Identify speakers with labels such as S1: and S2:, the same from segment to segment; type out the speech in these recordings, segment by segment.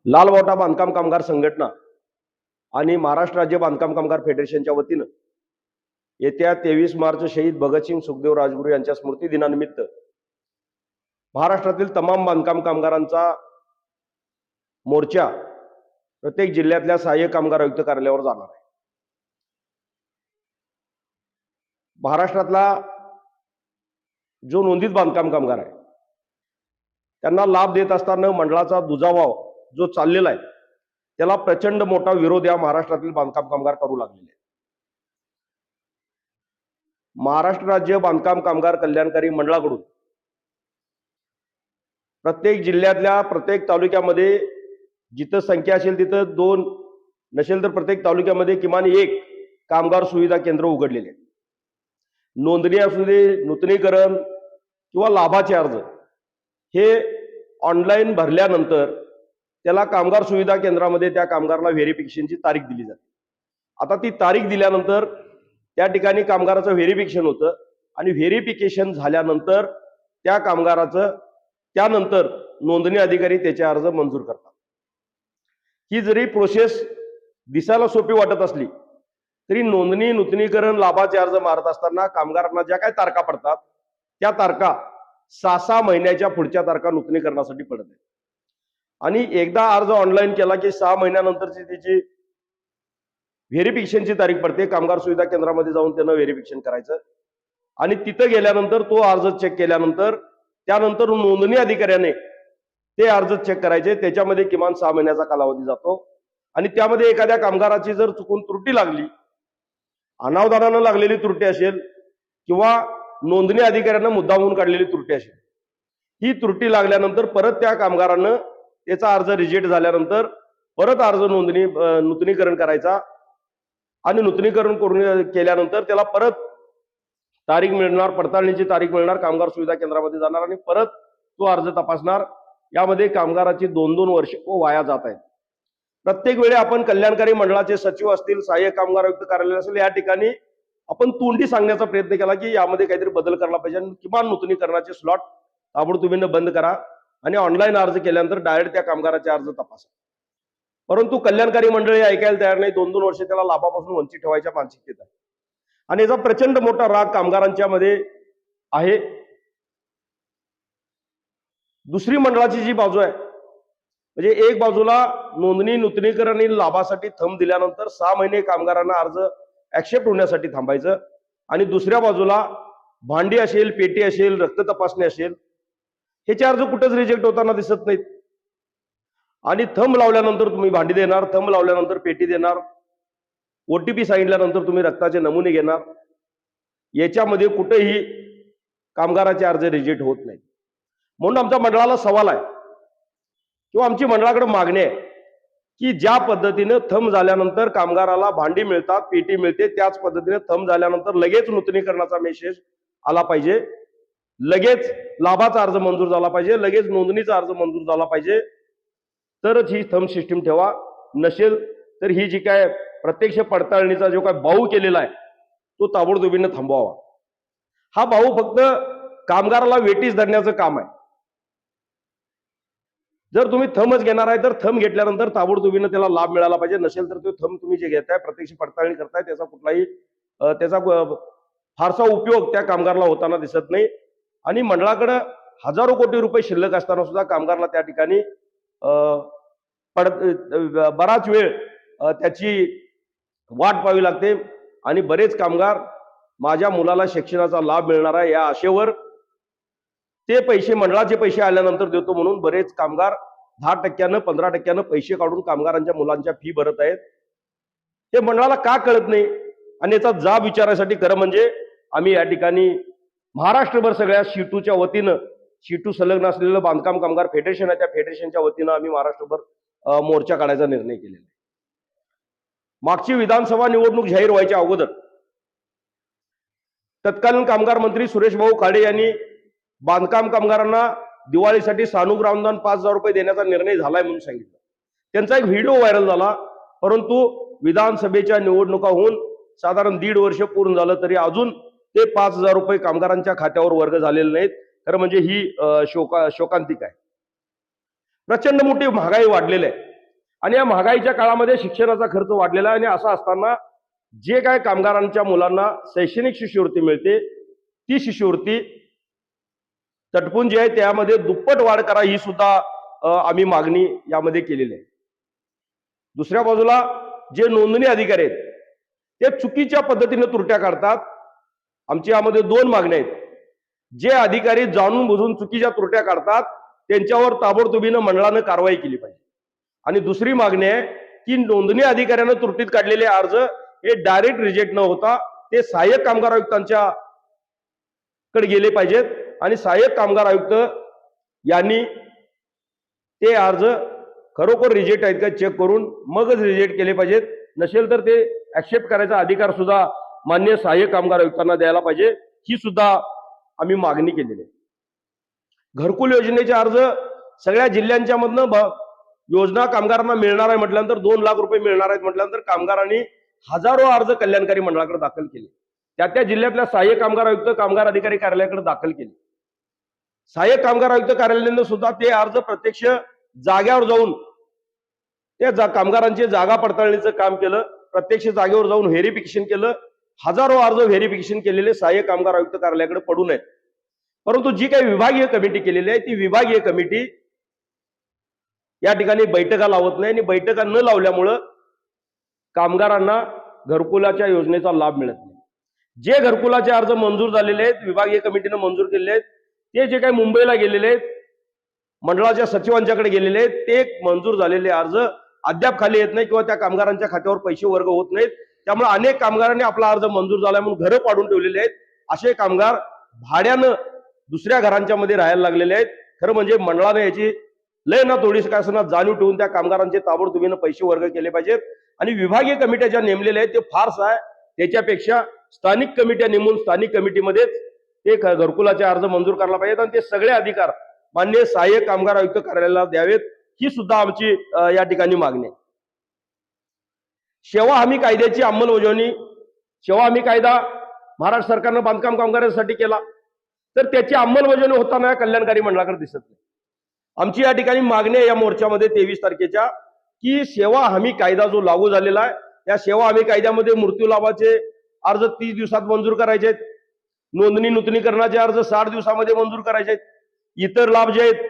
S1: लालबावटा बांधकाम कामगार संघटना आणि महाराष्ट्र राज्य बांधकाम कामगार फेडरेशनच्या वतीनं येत्या 23 मार्च शहीद भगतसिंग सुखदेव राजगुरू यांच्या स्मृती दिनानिमित्त महाराष्ट्रातील तमाम बांधकाम कामगारांचा मोर्चा प्रत्येक जिल्ह्यातल्या सहाय्यक कामगार आयुक्त कार्यालयावर जाणार आहे। महाराष्ट्रातला जो नोंदीत बांधकाम कामगार आहे त्यांना लाभ देत असताना मंडळाचा दुजाभाव जो चाललेला आहे त्याला प्रचंड मोठा विरोध या महाराष्ट्रातील बांधकाम कामगार करू लागलेले आहेत। महाराष्ट्र राज्य बांधकाम कामगार कल्याणकारी मंडळाकडून प्रत्येक जिल्ह्यातल्या प्रत्येक तालुक्यामध्ये जिथं संख्या असेल तिथं 2 नसेल तर प्रत्येक तालुक्यामध्ये किमान 1 कामगार सुविधा केंद्र उघडलेले आहेत। नोंदणी असू दे, नूतनीकरण किंवा लाभाचे अर्ज हे ऑनलाईन भरल्यानंतर त्याला कामगार सुविधा केंद्रामध्ये त्या कामगाराला व्हेरिफिकेशनची तारीख दिली जाते। आता ती तारीख दिल्यानंतर त्या ठिकाणी कामगाराचं व्हेरिफिकेशन होतं आणि व्हेरिफिकेशन झाल्यानंतर त्या कामगाराचं त्यानंतर नोंदणी अधिकारी त्याचे अर्ज मंजूर करतात। ही जरी प्रोसेस दिसायला सोपी वाटत असली तरी नोंदणी, नूतनीकरण, लाभाचे अर्ज मारत असताना कामगारांना ज्या काही तारखा पडतात त्या तारखा 6 महिन्याच्या पुढच्या तारखा नूतनीकरणासाठी पडत आहेत आणि एकदा अर्ज ऑनलाईन केला की 6 महिन्यानंतरची त्याची व्हेरिफिकेशनची तारीख पडते। कामगार सुविधा केंद्रामध्ये जाऊन त्यानं व्हेरिफिकेशन करायचं आणि तिथं गेल्यानंतर तो अर्ज चेक केल्यानंतर त्यानंतर नोंदणी अधिकाऱ्याने ते अर्ज चेक करायचे। त्याच्यामध्ये किमान 6 महिन्याचा कालावधी जातो आणि त्यामध्ये एखाद्या कामगाराची जर चुकून त्रुटी लागली, अनावधानानं लागलेली त्रुटी असेल किंवा नोंदणी अधिकाऱ्यानं मुद्दामून काढलेली त्रुटी असेल, ही त्रुटी लागल्यानंतर परत त्या कामगारानं त्याचा अर्ज रिजेक्ट झाल्यानंतर परत अर्ज नूतनीकरण करायचा आणि नूतनीकरण करून केल्यानंतर त्याला परत तारीख मिळणार, पडताळणीची तारीख मिळणार, कामगार सुविधा केंद्रामध्ये जाणार आणि परत तो अर्ज तपासणार। यामध्ये कामगाराची 2-2 वर्ष वाया जात आहेत। प्रत्येक वेळी आपण कल्याणकारी मंडळाचे सचिव असतील, सहाय्यक कामगार आयुक्त कार्यालय असेल, या ठिकाणी आपण तोंडी सांगण्याचा प्रयत्न केला की यामध्ये काहीतरी बदल करायला पाहिजे आणि किमान नूतनीकरणाचे स्लॉट ताबडतोबीने बंद करा आणि ऑनलाईन अर्ज केल्यानंतर डायरेक्ट त्या कामगाराचे अर्ज तपासा। परंतु कल्याणकारी मंडळी ऐकायला तयार नाही। 2-2 वर्ष त्याला लाभापासून वंचित ठेवायच्या मानसिकतेत आहे आणि याचा प्रचंड मोठा राग कामगारांच्या मध्ये आहे। दुसरी मंडळाची जी बाजू आहे म्हणजे एक बाजूला नोंदणी, नूतनीकरण आणि लाभासाठी थंब दिल्यानंतर 6 महिने कामगारांना अर्ज ऍक्सेप्ट होण्यासाठी थांबायचं आणि दुसऱ्या बाजूला भांडी असेल, पेटी असेल, रक्त तपासणी असेल, ह्याचे अर्ज कुठेच रिजेक्ट होताना दिसत नाहीत आणि थंब लावल्यानंतर तुम्ही भांडी देणार, थंब लावल्यानंतर पेटी देणार, ओटीपी सांगितल्यानंतर तुम्ही रक्ताचे नमुने घेणार, याच्यामध्ये कुठेही कामगाराचे अर्ज रिजेक्ट होत नाहीत। म्हणून आमच्या मंडळाला सवाल आहे किंवा आमची मंडळाकडे मागणी आहे की ज्या पद्धतीने थंब झाल्यानंतर कामगाराला भांडी मिळतात, पेटी मिळते, त्याच पद्धतीने थंब झाल्यानंतर लगेच नूतनीकरणाचा मेसेज आला पाहिजे, लगेच लाभाचा अर्ज मंजूर झाला पाहिजे, लगेच नोंदणीचा अर्ज मंजूर झाला पाहिजे, तरच ही थंब सिस्टीम ठेवा। नसेल तर ही जी काय प्रत्यक्ष पडताळणीचा जो काय भाऊ केलेला आहे तो ताबडतोबीने थांबवावा। हा भाऊ फक्त कामगाराला वेटीस धरण्याचं काम आहे। जर तुम्ही थंबच घेणार आहे तर थंब घेतल्यानंतर ताबडतोबीने त्याला लाभ मिळाला पाहिजे। नसेल तर तो थंब तुम्ही जे घेताय, प्रत्यक्ष पडताळणी करताय, त्याचा कुठलाही फारसा उपयोग त्या कामगाराला होताना दिसत नाही आणि मंडळाकडे हजारो कोटी रुपये शिल्लक असताना सुद्धा कामगाराला त्या ठिकाणी बराच वेळ त्याची वाट पाहावी लागते आणि बरेच कामगार माझ्या मुलाला शिक्षणाचा लाभ मिळणार आहे या आशेवर ते पैसे, मंडळाचे पैसे आल्यानंतर देतो म्हणून बरेच कामगार 10%, 15% पैसे काढून कामगारांच्या मुलांच्या फी भरत आहेत। हे मंडळाला का कळत नाही आणि याचा जाब विचारायसाठी खरं म्हणजे आम्ही या ठिकाणी महाराष्ट्रभर सगळ्या शीटूच्या वतीनं, शीटू संलग्न असलेलं बांधकाम कामगार फेडरेशन आहे, त्या फेडरेशनच्या वतीनं आम्ही महाराष्ट्रभर मोर्चा काढायचा निर्णय केलेला आहे। मागची विधानसभा निवडणूक जाहीर व्हायच्या अगोदर तत्कालीन कामगार मंत्री सुरेश भाऊ खाडे यांनी बांधकाम कामगारांना दिवाळीसाठी सानुग्रह अनुदान 5,000 रुपये देण्याचा निर्णय झालाय म्हणून सांगितलं। त्यांचा एक व्हिडिओ व्हायरल झाला, परंतु विधानसभेच्या निवडणुका होऊन साधारण 1.5 वर्ष पूर्ण झालं तरी अजून ते 5,000 रुपये कामगारांच्या खात्यावर वर्ग झालेले नाहीत। खरं म्हणजे ही शोकांतिक आहे। प्रचंड मोठी महागाई वाढलेली आहे। आणि या महागाईच्या काळामध्ये शिक्षणाचा खर्च वाढलेला आहे आणि असं असताना जे काय कामगारांच्या मुलांना शैक्षणिक शिष्यवृत्ती मिळते ती शिष्यवृत्ती तटपून जी आहे त्यामध्ये दुप्पट वाढ करा ही सुद्धा आम्ही मागणी यामध्ये केलेली आहे. दुसऱ्या बाजूला जे नोंदणी अधिकारी आहेत ते चुकीच्या पद्धतीने त्रुट्या काढतात. आमची यामध्ये 2 मागण्या आहेत. जे अधिकारी जाणून बुजून चुकीच्या त्रुट्या काढतात त्यांच्यावर ताबडतोबीनं मंडळानं कारवाई केली पाहिजे. आणि दुसरी मागणी आहे की नोंदणी अधिकाऱ्यानं त्रुटीत काढलेले अर्ज हे डायरेक्ट रिजेक्ट न होता ते सहाय्यक कामगार आयुक्तांच्या कडे गेले पाहिजेत आणि सहाय्यक कामगार आयुक्त यांनी ते अर्ज खरोखर रिजेक्ट आहेत का चेक करून मगच रिजेक्ट केले पाहिजेत. नसेल तर ते ऍक्सेप्ट करायचा अधिकार सुद्धा मान्य सहाय्यक कामगार आयुक्तांना द्यायला पाहिजे. ही सुद्धा आम्ही मागणी केलेली आहे. घरकुल योजनेचे अर्ज सगळ्या जिल्ह्यांच्या मधनं योजना कामगारांना मिळणार आहे म्हटल्यानंतर 2 लाख रुपये मिळणार आहेत म्हटल्यानंतर कामगारांनी हजारो अर्ज कल्याणकारी मंडळाकडे दाखल केले. त्या जिल्ह्यातल्या सहाय्यक कामगार आयुक्त कामगार अधिकारी कार्यालयाकडे दाखल केले. सहाय्यक कामगार आयुक्त कार्यालयाने सुद्धा ते अर्ज प्रत्यक्ष जाग्यावर जाऊन त्या कामगारांची जागा पडताळणीचं काम केलं. प्रत्यक्ष जागेवर जाऊन व्हेरिफिकेशन केलं. हजारो अर्ज व्हेरिफिकेशन केलेले सहाय्यक कामगार आयुक्त कार्यालयाकडे पडून आहेत. परंतु जी काही विभागीय कमिटी केलेली आहे ती विभागीय कमिटी या ठिकाणी बैठका लावत नाही आणि बैठका न लावल्यामुळं कामगारांना घरकुलाच्या योजनेचा लाभ मिळत नाही. जे घरकुलाचे अर्ज मंजूर झालेले आहेत विभागीय कमिटीनं मंजूर केलेले आहेत ते जे काही मुंबईला गेलेले आहेत मंडळाच्या सचिवांच्याकडे गेलेले आहेत ते मंजूर झालेले अर्ज अद्याप खाली येत नाही किंवा त्या कामगारांच्या खात्यावर पैसे वर्ग होत नाहीत. त्यामुळे अनेक कामगारांनी आपला अर्ज मंजूर झाला म्हणून घरं पाडून ठेवलेले आहेत. असे कामगार भाड्यानं दुसऱ्या घरांच्या मध्ये राहायला लागलेले आहेत. खरं म्हणजे मंडळाने याची लय ना थोडीशी काय असणार जाणीव ठेवून त्या कामगारांचे ताबडतोबीनं पैसे वर्ग केले पाहिजेत. आणि विभागीय कमिट्या ज्या नेमलेल्या आहेत ते फारच आहे. त्याच्यापेक्षा स्थानिक कमिट्या नेमून स्थानिक कमिटीमध्येच ते घरकुलाचे अर्ज मंजूर करायला पाहिजेत आणि ते सगळे अधिकार मान्य सहाय्यक कामगार आयुक्त कार्यालयाला द्यावेत. ही सुद्धा आमची या ठिकाणी मागणी आहे. सेवा हमी कायद्याची अंमलबजावणी सेवा हमी कायदा महाराष्ट्र सरकारनं बांधकाम कामगारांसाठी केला तर त्याची अंमलबजावणी होताना कल्याणकारी मंडळाकडे दिसत नाही. आमची या ठिकाणी मागणी आहे या मोर्चामध्ये 23 तारखेच्या की सेवा हमी कायदा जो लागू झालेला आहे त्या सेवा हमी कायद्यामध्ये मृत्यू लाभाचे अर्ज 30 दिवसात मंजूर करायचे आहेत. नोंदणी नूतनीकरणाचे अर्ज 60 दिवसामध्ये मंजूर करायचे आहेत. इतर लाभ जे आहेत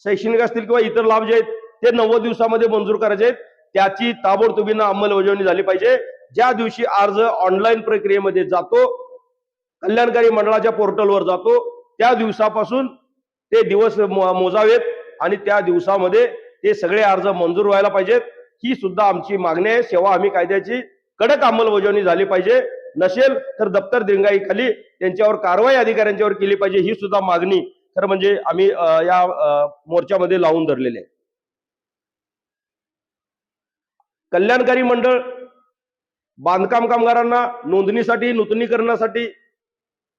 S1: शैक्षणिक असतील किंवा इतर लाभ जे आहेत ते 90 दिवसामध्ये मंजूर करायचे आहेत. त्याची ताबडतोबीनं अंमलबजावणी झाली पाहिजे. ज्या दिवशी अर्ज ऑनलाईन प्रक्रियेमध्ये जातो कल्याणकारी मंडळाच्या पोर्टलवर जातो त्या दिवसापासून ते दिवस मोजावेत आणि त्या दिवसामध्ये ते सगळे अर्ज मंजूर व्हायला पाहिजेत. ही सुद्धा आमची मागणी आहे. सेवा हमी कायद्याची कडक अंमलबजावणी झाली पाहिजे. नसेल तर दप्तर दिरंगाई खाली त्यांच्यावर कारवाई अधिकाऱ्यांच्यावर केली पाहिजे. ही सुद्धा मागणी खरं म्हणजे आम्ही या मोर्चामध्ये लावून धरलेली आहे. कल्याणकारी मंडळ बांधकाम कामगारांना नोंदणीसाठी नूतनीकरणासाठी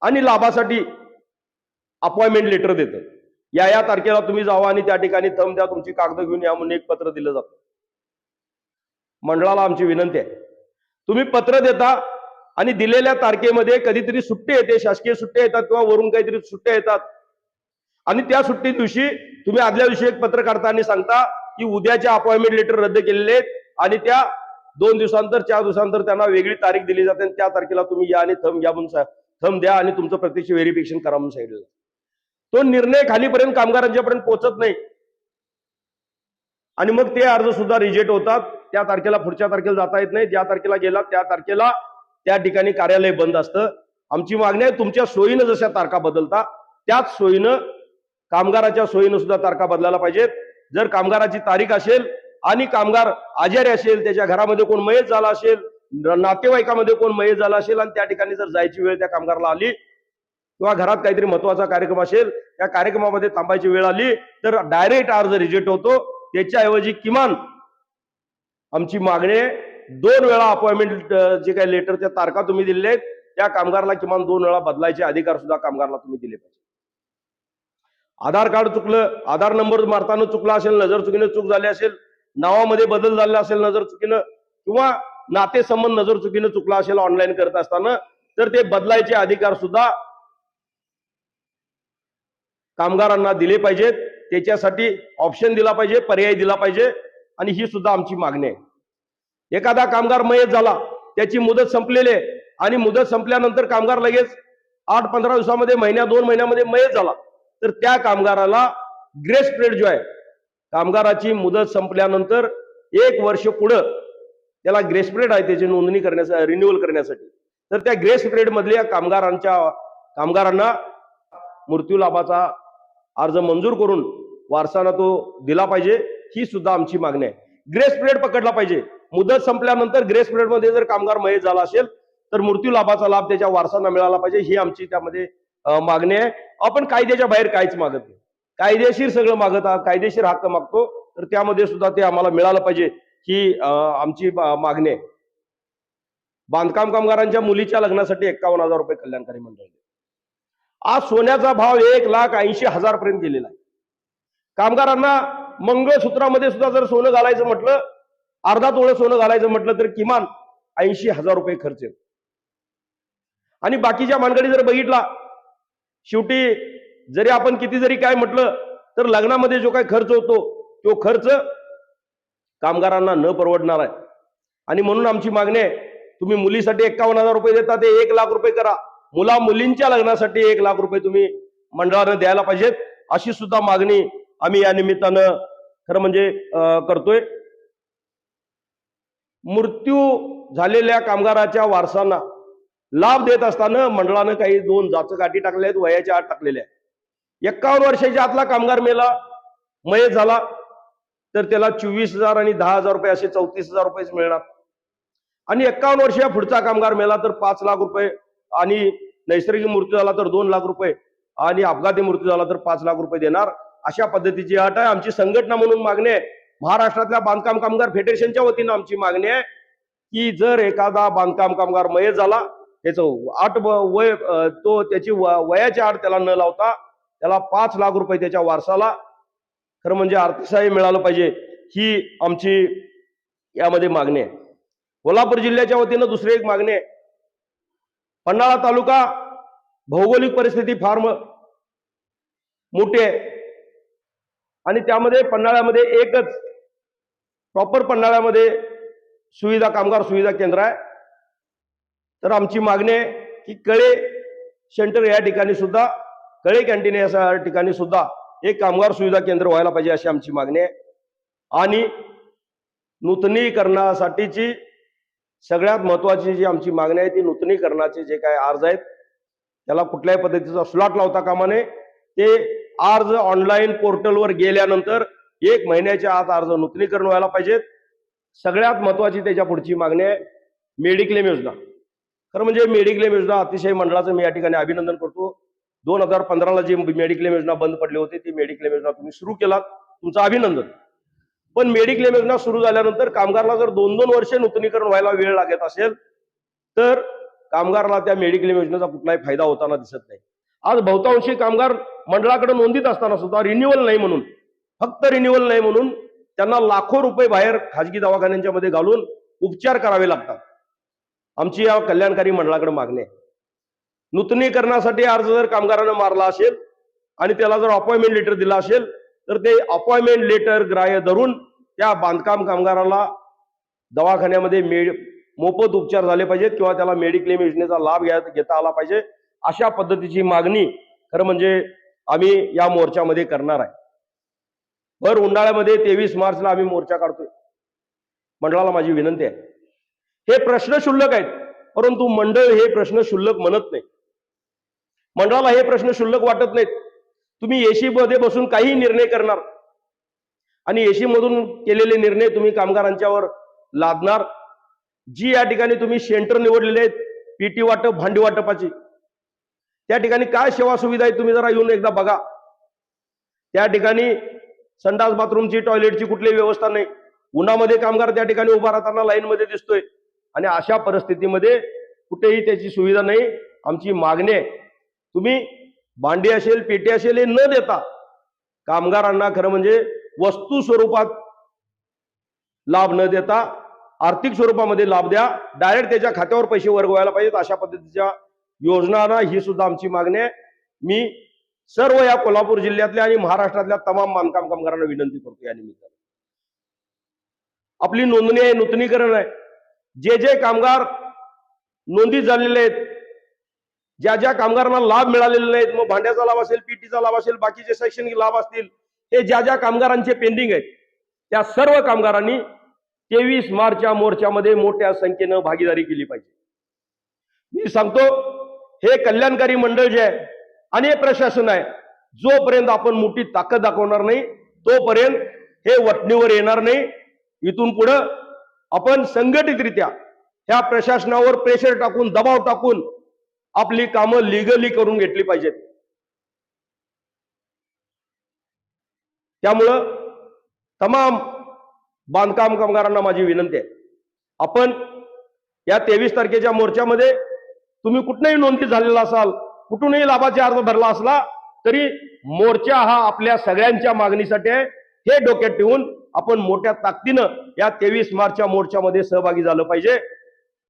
S1: आणि लाभासाठी अपॉइंटमेंट लेटर देतं. या तारखेला तुम्ही जावा आणि त्या ठिकाणी थंब द्या तुमची कागद घेऊन या म्हणून एक पत्र दिलं जातं. मंडळाला आमची विनंती आहे तुम्ही पत्र देता आणि दिलेल्या तारखेमध्ये कधीतरी सुट्टी येते शासकीय सुट्ट्या येतात किंवा वरून काहीतरी सुट्ट्या येतात आणि त्या सुट्टी दिवशी तुम्ही आदल्या दिवशी एक पत्र काढता आणि सांगता की उद्याच्या अपॉइंटमेंट लेटर रद्द केलेले आहेत आणि त्या 2 दिवसांतर 4 दिवसांतर त्यांना वेगळी तारीख दिली जाते आणि त्या तारखेला तुम्ही या आणि थंब घ्या म्हणून थंब द्या आणि तुमचं प्रत्यक्ष व्हेरिफिकेशन करा म्हणून सांगितलं. तो निर्णय खालीपर्यंत कामगारांच्यापर्यंत पोहोचत नाही आणि मग ते अर्ज सुद्धा रिजेक्ट होतात. त्या तारखेला पुढच्या तारखेला जाता येत नाही. ज्या तारखेला गेला त्या तारखेला त्या ठिकाणी कार्यालय बंद असतं. आमची मागणी आहे तुमच्या सोयीनं जशा तारखा बदलता त्याच सोयीनं कामगाराच्या सोयीनं सुद्धा तारखा बदलायला पाहिजेत. जर कामगाराची तारीख असेल आणि कामगार आजारी असेल त्याच्या घरामध्ये कोण मयत झाला असेल नातेवाईकामध्ये कोण मयत झाला असेल आणि त्या ठिकाणी जर जायची वेळ त्या कामगाराला आली किंवा घरात काहीतरी महत्वाचा कार्यक्रम असेल त्या कार्यक्रमामध्ये थांबायची वेळ आली तर डायरेक्ट अर्ज रिजेक्ट होतो. त्याच्याऐवजी किमान आमची मागणी 2 वेळा अपॉइंटमेंट जे काही लेटरच्या तारखा तुम्ही दिलेल्या आहेत त्या कामगाराला किमान 2 वेळा बदलायचे अधिकार सुद्धा कामगाराला तुम्ही दिले पाहिजे. आधार कार्ड चुकलं आधार नंबर मारताना चुकला असेल नजर चुकीनं चूक झाली असेल नावामध्ये बदल झाला असेल नजर चुकीनं किंवा नातेसंबंध नजर चुकीनं चुकला असेल ऑनलाईन करत असताना तर ते बदलायचे अधिकार सुद्धा कामगारांना दिले पाहिजेत. त्याच्यासाठी ऑप्शन दिला पाहिजे पर्याय दिला पाहिजे आणि ही सुद्धा आमची मागणी आहे। एखादा कामगार मयत झाला, त्याची मुदत संपलेली आहे आणि मुदत संपल्यानंतर कामगार लगेच 8-15 दिवसामध्ये, महिन्या 2 महिन्यामध्ये मयत झाला, तर त्या कामगाराला ग्रेस पिरियड जो आहे, कामगाराची मुदत संपल्यानंतर 1 वर्ष पुढं त्याला ग्रेस पिरियड आहे त्याची नोंदणी करण्यासाठी, रिन्युअल करण्यासाठी, तर त्या ग्रेस पिरियड मधल्या कामगारांना मृत्यू लाभाचा अर्ज मंजूर करून वारसांना तो दिला पाहिजे, ही सुद्धा आमची मागणी आहे। ग्रेस पिरियड पकडला पाहिजे। मुदत संपल्यानंतर ग्रेस पिरियड मध्ये जर कामगार मयत झाला असेल तर मृत्यू लाभाचा लाभ त्याच्या वारसांना मिळाला पाहिजे, ही आमची त्यामध्ये मागणी आहे। आपण कायद्याच्या बाहेर काहीच मागत नाही, कायदेशीर सगळं मागत आहात, कायदेशीर हक्क मागतो, तर त्यामध्ये सुद्धा ते आम्हाला मिळालं पाहिजे, ही आमची मागणी आहे। बांधकाम कामगारांच्या मुलीच्या लग्नासाठी 51,000 रुपये कल्याणकारी मंडळ, आज सोन्याचा भाव 1,80,000 पर्यंत गेलेला आहे। कामगारांना मंगळसूत्रामध्ये सुद्धा जर सोनं घालायचं म्हटलं, अर्धा तोळं सोनं घालायचं म्हटलं तर किमान 80,000 रुपये खर्च येतो। आणि बाकीच्या मानगडी जर बघितला, शेवटी जरी आपण किती जरी काय म्हटलं तर लग्नामध्ये जो काय खर्च होतो तो खर्च कामगारांना न परवडणार आहे। आणि म्हणून आमची मागणी आहे, तुम्ही मुलीसाठी 51,000 रुपये देता, ते 1,00,000 रुपये करा। मुला मुलींच्या लग्नासाठी 1,00,000 रुपये तुम्ही मंडळानं द्यायला पाहिजेत, अशी सुद्धा मागणी आम्ही या निमित्तानं खरं म्हणजे करतोय। मृत्यू झालेल्या कामगाराच्या वारसांना लाभ देत असताना मंडळानं काही 2 जाचकाठी टाकल्या आहेत, वयाच्या आत टाकलेल्या आहेत। 51 वर्षाच्या आतला कामगार मेला, मयत झाला, तर त्याला 24,000 आणि 10,000 रुपये असे 34,000 रुपयेच मिळणार। आणि 51 वर्षाच्या पुढचा कामगार मेला तर 5,00,000 रुपये, आणि नैसर्गिक मृत्यू झाला तर 2,00,000 रुपये, आणि अपघाती मृत्यू झाला तर 5,00,000 रुपये देणार, अशा पद्धतीची अट आहे। आमची संघटना म्हणून मागणी आहे, महाराष्ट्रातल्या बांधकाम कामगार फेडरेशनच्या वतीनं आमची मागणी आहे की जर एखादा बांधकाम कामगार मयत झाला, त्याचं वय तो त्याची वयाच्या आड त्याला न लावता त्याला 5,00,000 रुपये त्याच्या वारसाला खरं म्हणजे अर्थसहाय्य मिळालं पाहिजे, ही आमची यामध्ये मागणी आहे। कोल्हापूर जिल्ह्याच्या वतीनं दुसरी एक मागणी आहे, पन्हाळा तालुका भौगोलिक परिस्थिती फार मोठी आहे आणि त्यामध्ये पन्हाळ्यामध्ये एकच प्रॉपर पन्हाळ्यामध्ये कामगार सुविधा केंद्र आहे। तर आमची मागणी आहे की कळे सेंटर या ठिकाणी सुद्धा, कळे कॅन्टीन या ठिकाणी सुद्धा एक कामगार सुविधा केंद्र व्हायला पाहिजे, अशी आमची मागणी आहे। आणि नूतनीकरणासाठीची सगळ्यात महत्वाची जी आमची मागणी आहे ती नूतनीकरणाचे जे काय अर्ज आहेत त्याला कुठल्याही पद्धतीचा स्लॉट लावता कामा नये, ते अर्ज ऑनलाईन पोर्टलवर गेल्यानंतर 1 महिन्याच्या आत अर्ज नूतनीकरण व्हायला पाहिजेत। सगळ्यात महत्वाची त्याच्या पुढची मागणी आहे मेडिक्लेम योजना। खरं म्हणजे मेडिक्लेम योजना अतिशय मंडळाचं मी या ठिकाणी अभिनंदन करतो। 2015ला जी मेडिक्लेम योजना बंद पडली होती ती मेडिक्लेम योजना तुम्ही सुरू केलात, तुमचं अभिनंदन। पण मेडिक्लेम योजना सुरू झाल्यानंतर कामगाराला जर 2-2 वर्ष नूतनीकरण व्हायला वेळ लागत असेल तर कामगाराला त्या मेडिक्लेम योजनेचा कुठलाही फायदा होताना दिसत नाही। आज बहुतांशी कामगार मंडळाकडे नोंदीत असताना सुद्धा रिन्युअल नाही म्हणून, फक्त रिन्युअल नाही म्हणून त्यांना लाखो रुपये बाहेर खाजगी दवाखान्यांच्या मध्ये घालून उपचार करावे लागतात। आमची या कल्याणकारी मंडळाकडे मागणी आहे, नूतनीकरणासाठी अर्ज जर कामगारानं मारला असेल आणि त्याला जर अपॉइंटमेंट लेटर दिला असेल तर ते अपॉइंटमेंट लेटर ग्राह्य धरून त्या बांधकाम कामगाराला दवाखान्यामध्ये मोफत उपचार झाले पाहिजेत किंवा त्याला मेडिक्लेम योजनेचा लाभ घेता आला पाहिजे, अशा पद्धतीची मागणी खरं म्हणजे आम्ही या मोर्चामध्ये करणार आहे। भर उन्हाळ्यामध्ये 23 मार्चला आम्ही मोर्चा काढतोय। मंडळाला माझी विनंती आहे, हे प्रश्न क्षुल्लक आहेत परंतु मंडळ हे प्रश्न क्षुल्लक म्हणत नाही, मंडळाला हे प्रश्न क्षुल्लक वाटत नाहीत। तुम्ही एसी मध्ये बसून काही निर्णय करणार आणि एसी मधून केलेले निर्णय तुम्ही कामगारांच्यावर लादणार। जी या ठिकाणी तुम्ही सेंटर निवडलेले आहेत पीटी वाटप, भांडी वाटपाची, त्या ठिकाणी काय सेवा सुविधा आहे तुम्ही जरा येऊन एकदा बघा। त्या ठिकाणी संडास बाथरूमची, टॉयलेटची कुठलीही व्यवस्था नाही, उन्हामध्ये कामगार त्या ठिकाणी उभा राहताना लाईन मध्ये दिसतोय आणि अशा परिस्थितीमध्ये कुठेही त्याची सुविधा नाही। आमची मागणी आहे तुम्ही भांडी असेल, पेटी असेल हे न देता कामगारांना खरं म्हणजे वस्तू स्वरूपात लाभ न देता आर्थिक स्वरूपामध्ये लाभ द्या, डायरेक्ट त्याच्या खात्यावर पैसे वर्ग व्हायला पाहिजेत, अशा पद्धतीच्या योजना ही सुद्धा आमची मागणी आहे। मी सर्व या कोल्हापूर जिल्ह्यातल्या आणि महाराष्ट्रातल्या तमाम बांधकाम कामगारांना विनंती करतो या निमित्ताने। आपली नोंदणी आहे, नूतनीकरण आहे. जे जे कामगार नोंदी झालेले आहेत, ज्या ज्या कामगारांना लाभ मिळालेले नाहीत, मग भांड्याचा लाभ असेल, पीटीचा लाभ असेल, बाकीचे शैक्षणिक लाभ असतील, हे ज्या ज्या कामगारांचे पेंडिंग आहेत, त्या सर्व कामगारांनी 23 मार्चच्या मोर्चामध्ये मोठ्या संख्येनं भागीदारी केली पाहिजे. मी सांगतो, हे कल्याणकारी मंडळ जे आहे आणि हे प्रशासन आहे, जोपर्यंत आपण मोठी ताकद दाखवणार नाही तोपर्यंत हे वटणीवर येणार नाही. इथून पुढे आपण संघटितरित्या ह्या प्रशासनावर प्रेशर टाकून, दबाव टाकून आपली कामं लिगली करून घेतली पाहिजेत. त्यामुळं तमाम बांधकाम कामगारांना माझी विनंती आहे, आपण या 23 तारखेच्या मोर्चामध्ये तुम्ही कुठनंही नोंदणी झालेला असाल, कुठूनही लाभाचे अर्ज भरला असला तरी मोर्चा हा आपल्या सगळ्यांच्या मागणीसाठी आहे. हे डोक्यात ठेवून आपण मोठ्या ताकदीनं या 23 मार्चच्या मोर्चामध्ये सहभागी झालं पाहिजे.